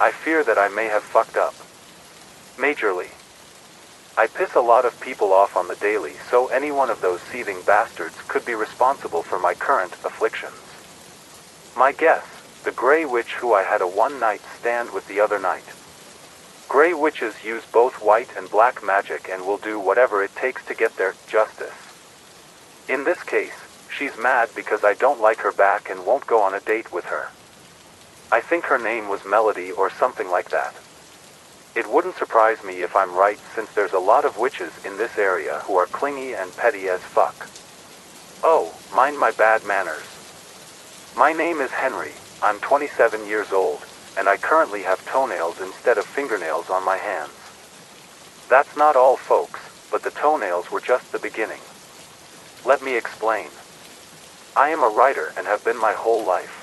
I fear that I may have fucked up. Majorly. I piss a lot of people off on the daily, so any one of those seething bastards could be responsible for my current afflictions. My guess, the Grey Witch who I had a one-night stand with the other night. Grey Witches use both white and black magic and will do whatever it takes to get their justice. In this case, she's mad because I don't like her back and won't go on a date with her. I think her name was Melody or something like that. It wouldn't surprise me if I'm right, since there's a lot of witches in this area who are clingy and petty as fuck. Oh, mind my bad manners. My name is Henry, I'm 27 years old, and I currently have toenails instead of fingernails on my hands. That's not all, folks, but the toenails were just the beginning. Let me explain. I am a writer and have been my whole life.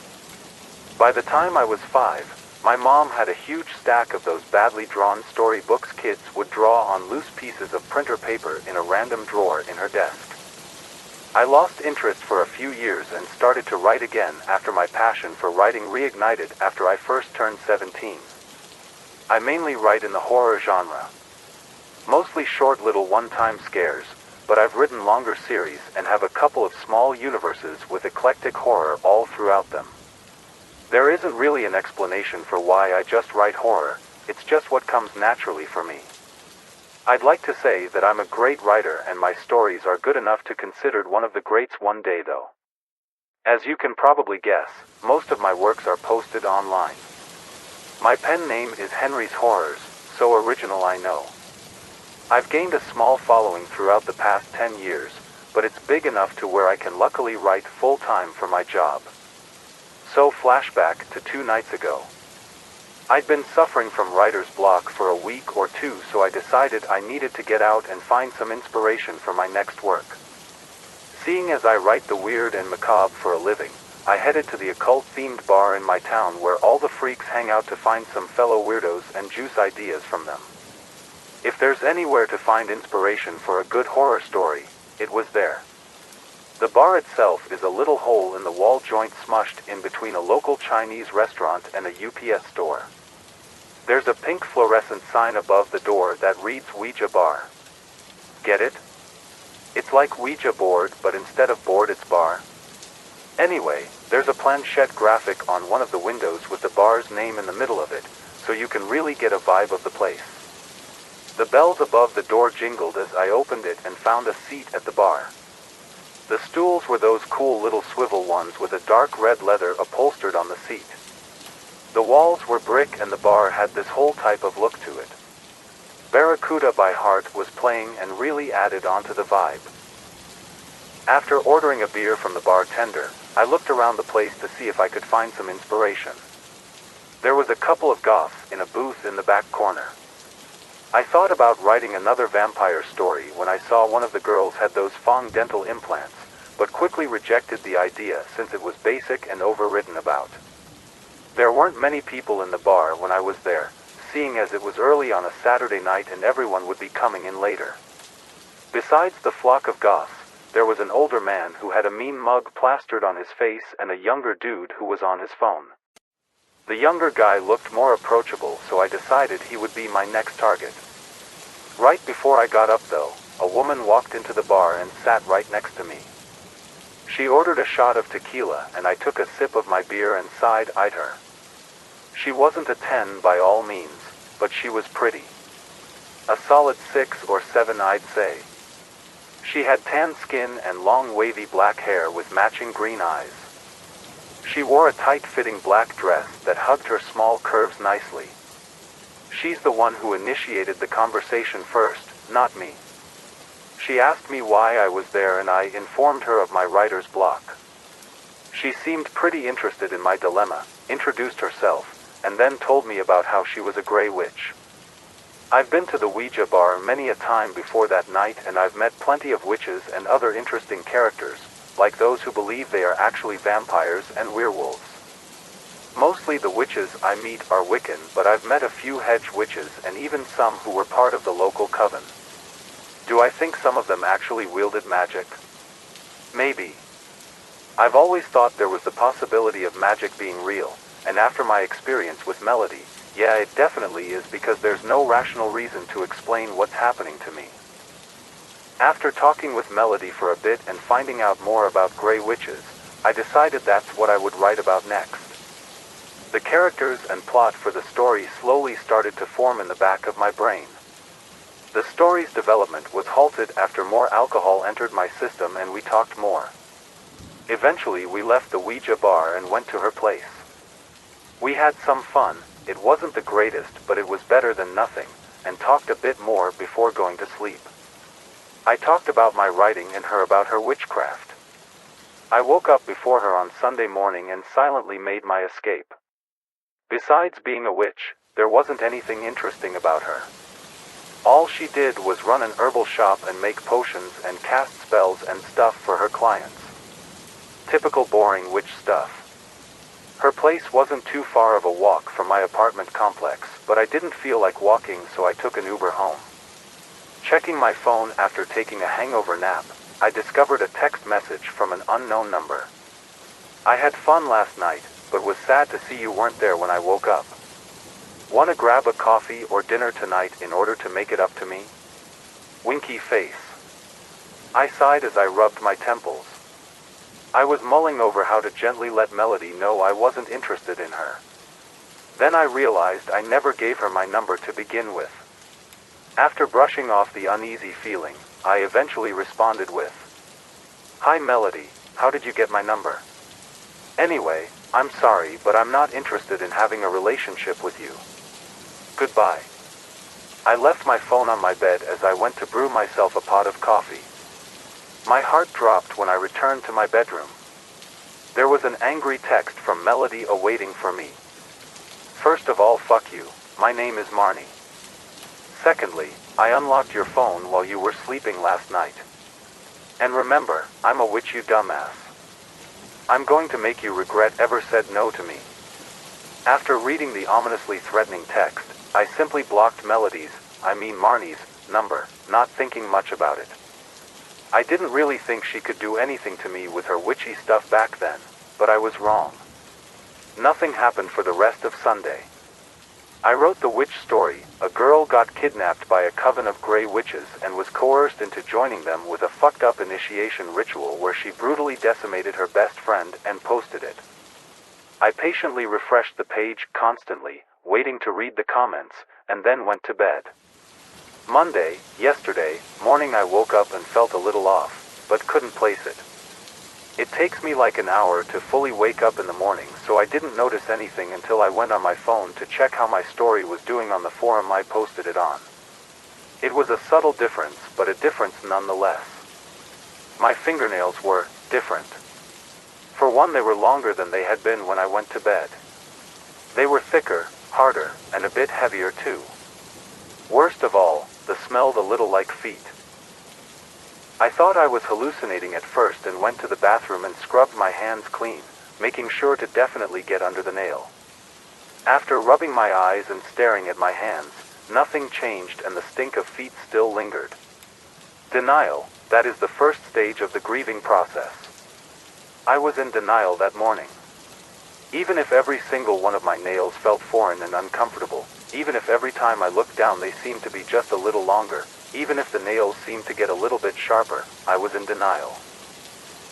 By the time I was 5, my mom had a huge stack of those badly drawn storybooks kids would draw on loose pieces of printer paper in a random drawer in her desk. I lost interest for a few years and started to write again after my passion for writing reignited after I first turned 17. I mainly write in the horror genre. Mostly short little one-time scares, but I've written longer series and have a couple of small universes with eclectic horror all throughout them. There isn't really an explanation for why I just write horror, it's just what comes naturally for me. I'd like to say that I'm a great writer and my stories are good enough to considered one of the greats one day though. As you can probably guess, most of my works are posted online. My pen name is Henry's Horrors, so original I know. I've gained a small following throughout the past 10 years, but it's big enough to where I can luckily write full-time for my job. So flashback to 2 nights ago. I'd been suffering from writer's block for a week or two, so I decided I needed to get out and find some inspiration for my next work. Seeing as I write the weird and macabre for a living, I headed to the occult-themed bar in my town where all the freaks hang out to find some fellow weirdos and juice ideas from them. If there's anywhere to find inspiration for a good horror story, it was there. The bar itself is a little hole in the wall joint smushed in between a local Chinese restaurant and a UPS store. There's a pink fluorescent sign above the door that reads Ouija Bar. Get it? It's like Ouija board, but instead of board it's bar. Anyway, there's a planchette graphic on one of the windows with the bar's name in the middle of it, so you can really get a vibe of the place. The bells above the door jingled as I opened it and found a seat at the bar. The stools were those cool little swivel ones with a dark red leather upholstered on the seat. The walls were brick and the bar had this whole type of look to it. Barracuda by Heart was playing and really added onto the vibe. After ordering a beer from the bartender, I looked around the place to see if I could find some inspiration. There was a couple of goths in a booth in the back corner. I thought about writing another vampire story when I saw one of the girls had those Fong dental implants, but quickly rejected the idea since it was basic and overwritten about. There weren't many people in the bar when I was there, seeing as it was early on a Saturday night and everyone would be coming in later. Besides the flock of goths, there was an older man who had a mean mug plastered on his face and a younger dude who was on his phone. The younger guy looked more approachable, so I decided he would be my next target. Right before I got up though, a woman walked into the bar and sat right next to me. She ordered a shot of tequila and I took a sip of my beer and side-eyed her. She wasn't a 10 by all means, but she was pretty. A solid 6 or 7 I'd say. She had tan skin and long wavy black hair with matching green eyes. She wore a tight-fitting black dress that hugged her small curves nicely. She's the one who initiated the conversation first, not me. She asked me why I was there and I informed her of my writer's block. She seemed pretty interested in my dilemma, introduced herself, and then told me about how she was a Grey Witch. I've been to the Ouija bar many a time before that night and I've met plenty of witches and other interesting characters, like those who believe they are actually vampires and werewolves. Mostly the witches I meet are Wiccan, but I've met a few hedge witches and even some who were part of the local coven. Do I think some of them actually wielded magic? Maybe. I've always thought there was the possibility of magic being real, and after my experience with Melody, Yeah, it definitely is, because there's no rational reason to explain what's happening to me. After talking with Melody for a bit and finding out more about gray witches, I decided that's what I would write about next. The characters and plot for the story slowly started to form in the back of my brain. The story's development was halted after more alcohol entered my system and we talked more. Eventually we left the Ouija bar and went to her place. We had some fun. It wasn't the greatest, but it was better than nothing, and talked a bit more before going to sleep. I talked about my writing and her about her witchcraft. I woke up before her on Sunday morning and silently made my escape. Besides being a witch, there wasn't anything interesting about her. All she did was run an herbal shop and make potions and cast spells and stuff for her clients. Typical boring witch stuff. Her place wasn't too far of a walk from my apartment complex, but I didn't feel like walking, so I took an Uber home. Checking my phone after taking a hangover nap, I discovered a text message from an unknown number. I had fun last night, but was sad to see you weren't there when I woke up. Want to grab a coffee or dinner tonight in order to make it up to me? Winky face. I sighed as I rubbed my temples. I was mulling over how to gently let Melody know I wasn't interested in her. Then I realized I never gave her my number to begin with. After brushing off the uneasy feeling, I eventually responded with, "Hi Melody, how did you get my number? Anyway, I'm sorry, but I'm not interested in having a relationship with you. Goodbye." I left my phone on my bed as I went to brew myself a pot of coffee. My heart dropped when I returned to my bedroom. There was an angry text from Melody awaiting for me. First of all, fuck you, my name is Marnie. Secondly, I unlocked your phone while you were sleeping last night. And remember, I'm a witch, you dumbass. I'm going to make you regret ever said no to me. After reading the ominously threatening text, I simply blocked Marnie's number, not thinking much about it. I didn't really think she could do anything to me with her witchy stuff back then, but I was wrong. Nothing happened for the rest of Sunday. I wrote the witch story. A girl got kidnapped by a coven of gray witches and was coerced into joining them with a fucked up initiation ritual where she brutally decimated her best friend and posted it. I patiently refreshed the page constantly, waiting to read the comments, and then went to bed. Yesterday morning, I woke up and felt a little off, but couldn't place it. It takes me like an hour to fully wake up in the morning, so I didn't notice anything until I went on my phone to check how my story was doing on the forum I posted it on. It was a subtle difference, but a difference nonetheless. My fingernails were different. For one, they were longer than they had been when I went to bed. They were thicker, harder, and a bit heavier too. Worst of all, they smelled a little like feet. I thought I was hallucinating at first and went to the bathroom and scrubbed my hands clean, making sure to definitely get under the nail. After rubbing my eyes and staring at my hands, nothing changed and the stink of feet still lingered. Denial, that is the first stage of the grieving process. I was in denial that morning. Even if every single one of my nails felt foreign and uncomfortable, even if every time I looked down they seemed to be just a little longer, even if the nails seemed to get a little bit sharper, I was in denial.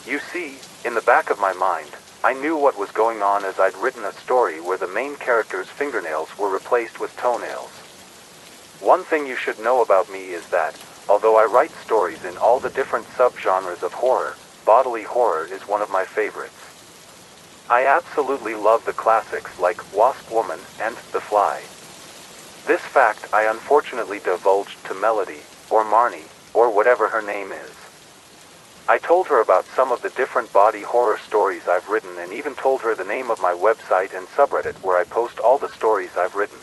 You see, in the back of my mind, I knew what was going on, as I'd written a story where the main character's fingernails were replaced with toenails. One thing you should know about me is that, although I write stories in all the different subgenres of horror, bodily horror is one of my favorites. I absolutely love the classics like Wasp Woman and The Fly. This fact I unfortunately divulged to Melody, or Marnie, or whatever her name is. I told her about some of the different body horror stories I've written and even told her the name of my website and subreddit where I post all the stories I've written.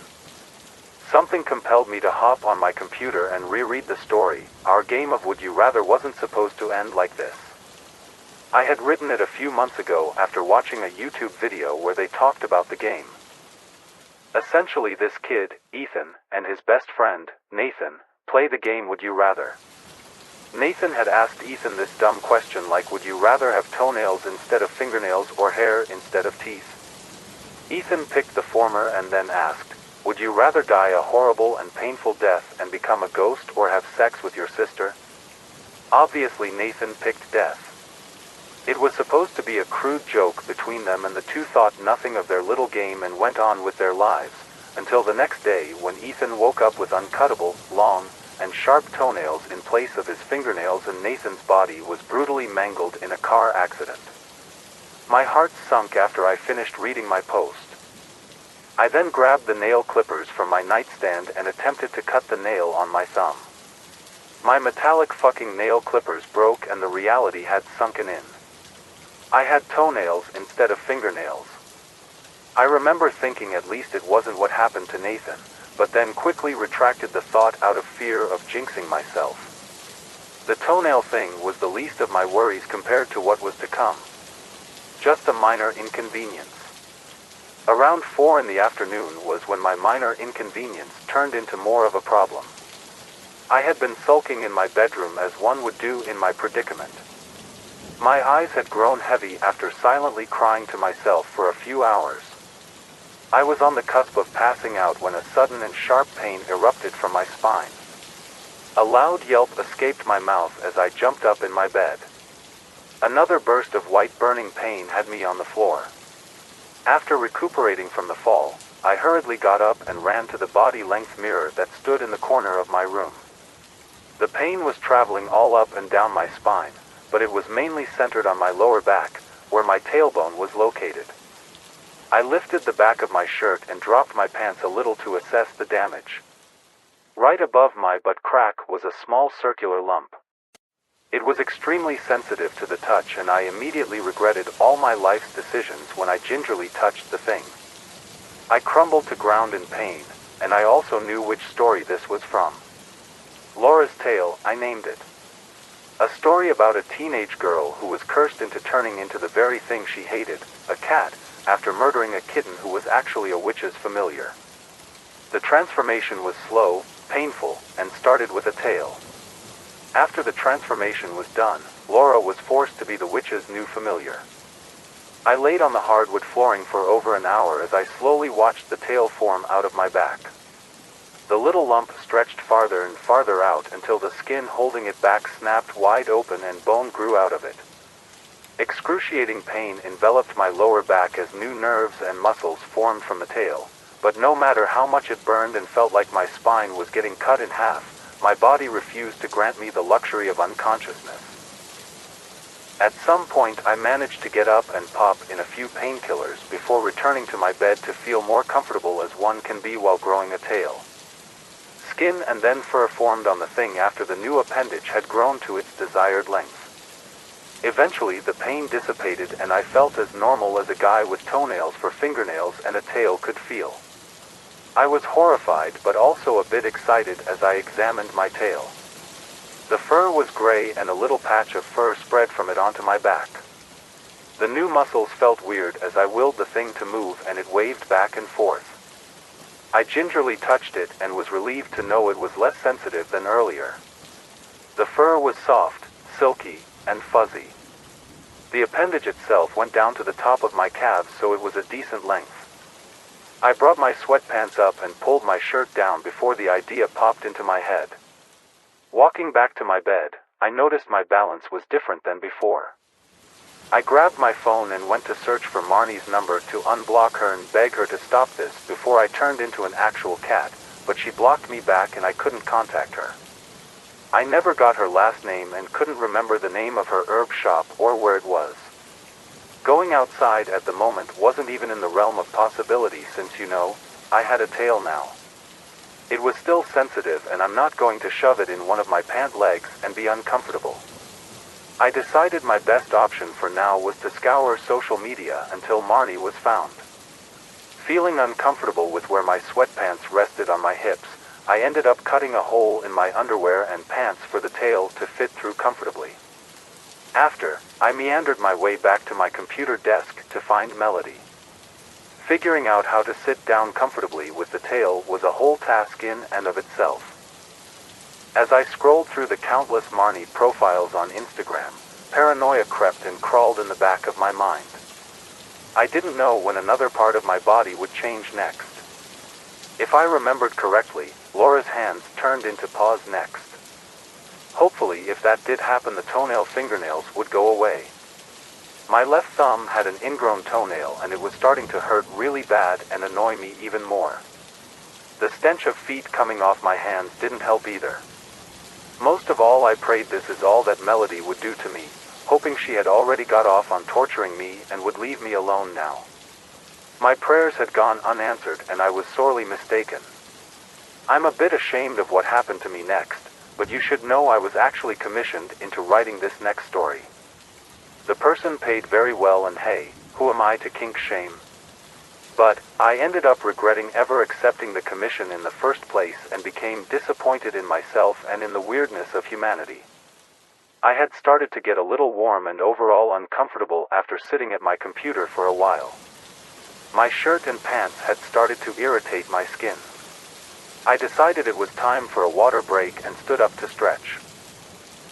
Something compelled me to hop on my computer and reread the story. Our game of Would You Rather wasn't supposed to end like this. I had written it a few months ago after watching a YouTube video where they talked about the game. Essentially, this kid, Ethan, and his best friend, Nathan, play the game Would You Rather. Nathan had asked Ethan this dumb question like, would you rather have toenails instead of fingernails or hair instead of teeth? Ethan picked the former and then asked, Would you rather die a horrible and painful death and become a ghost, or have sex with your sister? Obviously Nathan picked death. It was supposed to be a crude joke between them, and the two thought nothing of their little game and went on with their lives, until the next day when Ethan woke up with uncuttable, long, and sharp toenails in place of his fingernails, and Nathan's body was brutally mangled in a car accident. My heart sunk after I finished reading my post. I then grabbed the nail clippers from my nightstand and attempted to cut the nail on my thumb. My metallic fucking nail clippers broke and the reality had sunken in. I had toenails instead of fingernails. I remember thinking at least it wasn't what happened to Nathan, but then quickly retracted the thought out of fear of jinxing myself. The toenail thing was the least of my worries compared to what was to come. Just a minor inconvenience. Around 4 in the afternoon was when my minor inconvenience turned into more of a problem. I had been sulking in my bedroom as one would do in my predicament. My eyes had grown heavy after silently crying to myself for a few hours. I was on the cusp of passing out when a sudden and sharp pain erupted from my spine. A loud yelp escaped my mouth as I jumped up in my bed. Another burst of white burning pain had me on the floor. After recuperating from the fall, I hurriedly got up and ran to the body-length mirror that stood in the corner of my room. The pain was traveling all up and down my spine, but it was mainly centered on my lower back, where my tailbone was located. I lifted the back of my shirt and dropped my pants a little to assess the damage. Right above my butt crack was a small circular lump. It was extremely sensitive to the touch, and I immediately regretted all my life's decisions when I gingerly touched the thing. I crumbled to ground in pain, and I also knew which story this was from. Laura's Tale, I named it. A story about a teenage girl who was cursed into turning into the very thing she hated, a cat, after murdering a kitten who was actually a witch's familiar. The transformation was slow, painful, and started with a tail. After the transformation was done, Laura was forced to be the witch's new familiar. I laid on the hardwood flooring for over an hour as I slowly watched the tail form out of my back. The little lump stretched farther and farther out until the skin holding it back snapped wide open and bone grew out of it. Excruciating pain enveloped my lower back as new nerves and muscles formed from the tail, but no matter how much it burned and felt like my spine was getting cut in half, my body refused to grant me the luxury of unconsciousness. At some point I managed to get up and pop in a few painkillers before returning to my bed to feel more comfortable as one can be while growing a tail. Skin and then fur formed on the thing after the new appendage had grown to its desired length. Eventually the pain dissipated and I felt as normal as a guy with toenails for fingernails and a tail could feel. I was horrified but also a bit excited as I examined my tail. The fur was gray and a little patch of fur spread from it onto my back. The new muscles felt weird as I willed the thing to move and it waved back and forth. I gingerly touched it and was relieved to know it was less sensitive than earlier. The fur was soft, silky, and fuzzy. The appendage itself went down to the top of my calves, so it was a decent length. I brought my sweatpants up and pulled my shirt down before the idea popped into my head. Walking back to my bed, I noticed my balance was different than before. I grabbed my phone and went to search for Marnie's number to unblock her and beg her to stop this before I turned into an actual cat, but she blocked me back and I couldn't contact her. I never got her last name and couldn't remember the name of her herb shop or where it was. Going outside at the moment wasn't even in the realm of possibility since, I had a tail now. It was still sensitive and I'm not going to shove it in one of my pant legs and be uncomfortable. I decided my best option for now was to scour social media until Marnie was found. Feeling uncomfortable with where my sweatpants rested on my hips, I ended up cutting a hole in my underwear and pants for the tail to fit through comfortably. After, I meandered my way back to my computer desk to find Melody. Figuring out how to sit down comfortably with the tail was a whole task in and of itself. As I scrolled through the countless Marnie profiles on Instagram, paranoia crept and crawled in the back of my mind. I didn't know when another part of my body would change next. If I remembered correctly, Laura's hands turned into paws next. Hopefully, if that did happen, the toenail fingernails would go away. My left thumb had an ingrown toenail and it was starting to hurt really bad and annoy me even more. The stench of feet coming off my hands didn't help either. Most of all, I prayed this is all that Melody would do to me, hoping she had already got off on torturing me and would leave me alone now. My prayers had gone unanswered and I was sorely mistaken. I'm a bit ashamed of what happened to me next, but you should know I was actually commissioned into writing this next story. The person paid very well and hey, who am I to kink shame? But I ended up regretting ever accepting the commission in the first place and became disappointed in myself and in the weirdness of humanity. I had started to get a little warm and overall uncomfortable after sitting at my computer for a while. My shirt and pants had started to irritate my skin. I decided it was time for a water break and stood up to stretch.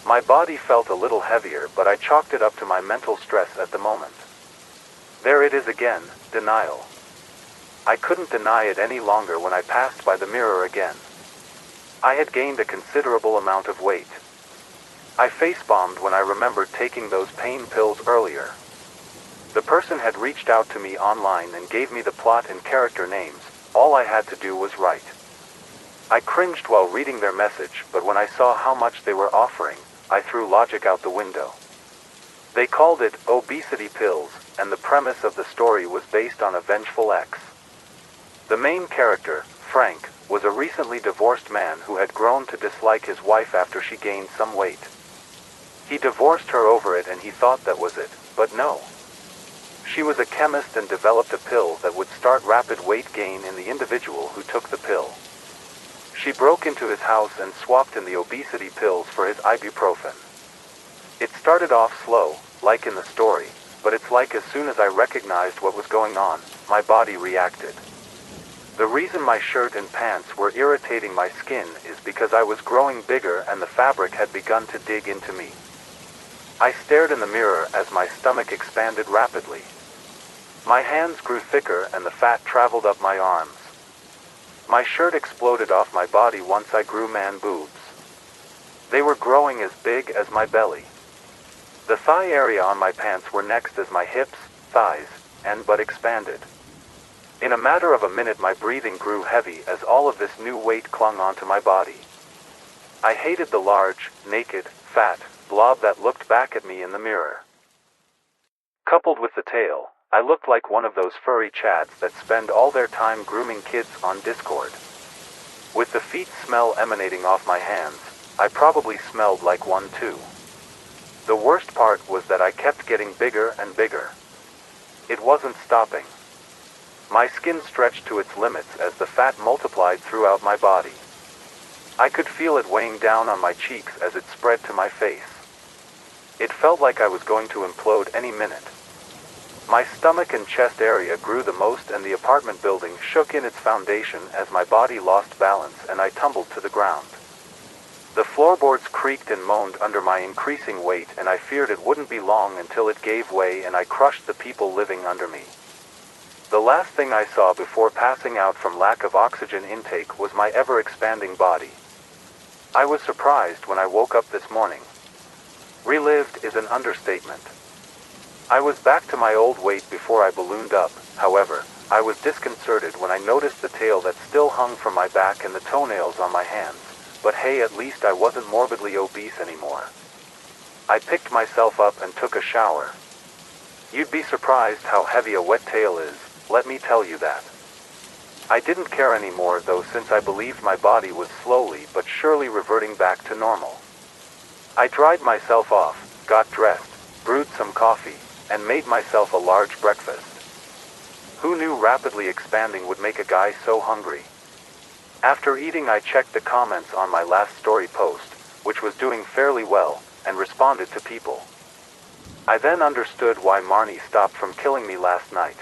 My body felt a little heavier, but I chalked it up to my mental stress at the moment. There it is again, denial. I couldn't deny it any longer when I passed by the mirror again. I had gained a considerable amount of weight. I face-bombed when I remembered taking those pain pills earlier. The person had reached out to me online and gave me the plot and character names. All I had to do was write. I cringed while reading their message, but when I saw how much they were offering, I threw logic out the window. They called it obesity pills, and the premise of the story was based on a vengeful ex. The main character, Frank, was a recently divorced man who had grown to dislike his wife after she gained some weight. He divorced her over it and he thought that was it, but no. She was a chemist and developed a pill that would start rapid weight gain in the individual who took the pill. She broke into his house and swapped in the obesity pills for his ibuprofen. It started off slow, like in the story, but it's like as soon as I recognized what was going on, my body reacted. The reason my shirt and pants were irritating my skin is because I was growing bigger and the fabric had begun to dig into me. I stared in the mirror as my stomach expanded rapidly. My hands grew thicker and the fat traveled up my arms. My shirt exploded off my body once I grew man boobs. They were growing as big as my belly. The thigh area on my pants were next as my hips, thighs, and butt expanded. In a matter of a minute my breathing grew heavy as all of this new weight clung onto my body. I hated the large, naked, fat blob that looked back at me in the mirror. Coupled with the tail, I looked like one of those furry chads that spend all their time grooming kids on Discord. With the feet smell emanating off my hands, I probably smelled like one too. The worst part was that I kept getting bigger and bigger. It wasn't stopping. My skin stretched to its limits as the fat multiplied throughout my body. I could feel it weighing down on my cheeks as it spread to my face. It felt like I was going to implode any minute. My stomach and chest area grew the most and the apartment building shook in its foundation as my body lost balance and I tumbled to the ground. The floorboards creaked and moaned under my increasing weight and I feared it wouldn't be long until it gave way and I crushed the people living under me. The last thing I saw before passing out from lack of oxygen intake was my ever-expanding body. I was surprised when I woke up this morning. Relived is an understatement. I was back to my old weight before I ballooned up. However, I was disconcerted when I noticed the tail that still hung from my back and the toenails on my hands. But hey, at least I wasn't morbidly obese anymore. I picked myself up and took a shower. You'd be surprised how heavy a wet tail is, let me tell you that. I didn't care anymore though, since I believed my body was slowly but surely reverting back to normal. I dried myself off, got dressed, brewed some coffee, and made myself a large breakfast. Who knew rapidly expanding would make a guy so hungry? After eating, I checked the comments on my last story post, which was doing fairly well, and responded to people. I then understood why Marnie stopped from killing me last night.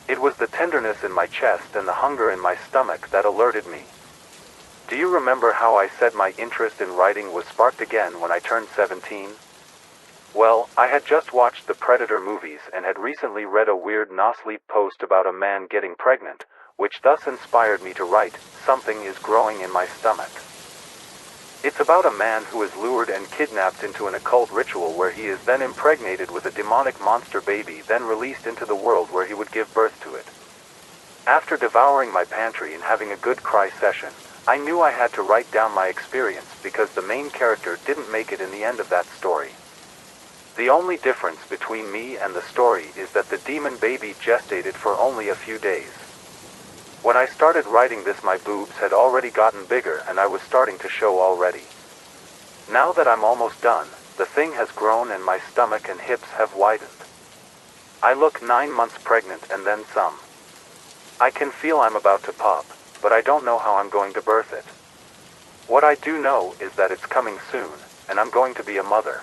It was the tenderness in my chest and the hunger in my stomach that alerted me. Do you remember how I said my interest in writing was sparked again when I turned 17? Well, I had just watched the Predator movies and had recently read a weird no-sleep post about a man getting pregnant, which thus inspired me to write, "Something is growing in my stomach." It's about a man who is lured and kidnapped into an occult ritual where he is then impregnated with a demonic monster baby, then released into the world where he would give birth to it. After devouring my pantry and having a good cry session, I knew I had to write down my experience because the main character didn't make it in the end of that story. The only difference between me and the story is that the demon baby gestated for only a few days. When I started writing this, my boobs had already gotten bigger and I was starting to show already. Now that I'm almost done, the thing has grown and my stomach and hips have widened. I look 9 months pregnant and then some. I can feel I'm about to pop, but I don't know how I'm going to birth it. What I do know is that it's coming soon, and I'm going to be a mother.